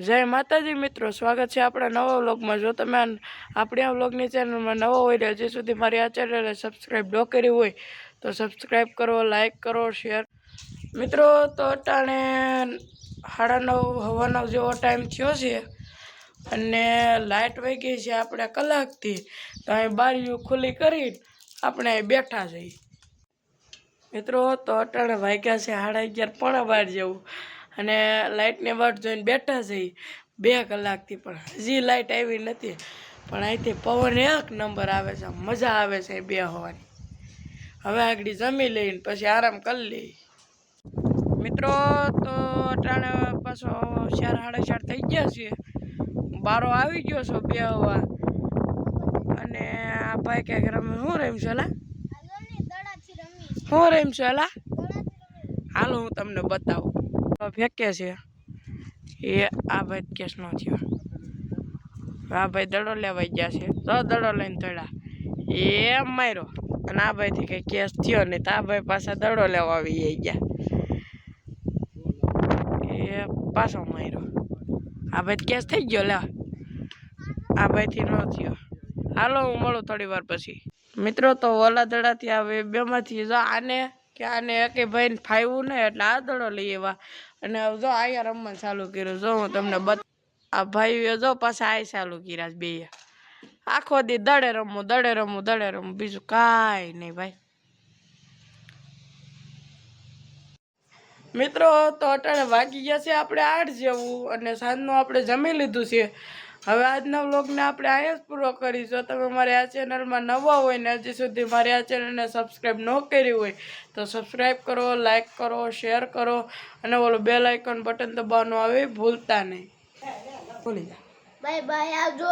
જય માતાજી મિત્રો, સ્વાગત છે આપણા નવા વ્લોગમાં। જો તમે આપણી આ વ્લોગની ચેનલમાં નવા હોય ને હજી સુધી મારી આ ચેનલને સબસ્ક્રાઈબ ન કરી હોય તો સબસ્ક્રાઈબ કરો, લાઈક કરો, શેર। મિત્રો તો અટાણે 9:30 હવા 9 જેવો ટાઈમ થયો છે અને લાઇટ વહી ગઈ છે આપણે કલાકથી। તો અહીં બારીઓ ખુલ્લી કરી આપણે બેઠા છીએ મિત્રો। તો અટાણે વાગ્યા છે 11:30 પોણા 12 જેવું અને લાઇટની વાટ જોઈને બેઠા છે 2 કલાકથી, પણ હજી લાઇટ આવી નથી। પણ અહીંથી પવન એક નંબર આવે છે, મજા આવે છે બેસવાની। હવે આગળ જમી લઈને પછી આરામ કરી લઈએ મિત્રો। તો અટાણે પાછો 4 સાડા 4 થઈ ગયા છે, બારો આવી ગયો છો બેસવા। અને આ ભાઈ ક્યાંક રમે, શું રમ્યું છે એલા? શું રમ્યું છે એલા? હાલો હું તમને બતાવું। ફેંકે છે એ આ ભાઈ કેસ નો થયો, આ ભાઈ દડો લેવાઈ ગયા છે તો દડો લઈને તળ્યા એ માર્યો અને આ ભાઈ થી કઈ કેસ થયો નહીં તો આ ભાઈ પાછા દડો લેવા આવી ગયા એ પાછો માર્યો। આ ભાઈ કેસ થઈ ગયો, લે આ ભાઈ થી ન થયો। હાલો હું મળું થોડી વાર પછી મિત્રો। તો ઓલા દડાથી આવે બેમાંથી આને કે આને એકે ભાઈને ફાવ્યું નહીં એટલે આ દડો લઈ આવ્યા અને જો અહીંયા રમવાનું ચાલુ કર્યું। જો હું તમને આ ભાઈઓ જો પાછા આ ચાલુ કર્યા બે, આખો દી દડે રમવું દડે રમવું દડે રમવું, બીજું કાંઈ નહીં ભાઈ મિત્રો। તો અટાણે વાગી ગયા છે આપણે 8 જેવું અને સાંજનું આપણે જમી લીધું છે। હવે આજના વ્લોગને આપણે અહીંયા જ પૂરો કરીશું। જો તમે મારી આ ચેનલમાં નવા હોય ને હજી સુધી મારી આ ચેનલને સબસ્ક્રાઈબ ન કરી હોય તો સબસ્ક્રાઈબ કરો, લાઈક કરો, શેર કરો અને ઓલું બેલ આઇકન બટન દબાવવાનું આવે ભૂલતા નહીં। ભૂલી જા, બાય બાય, આવજો।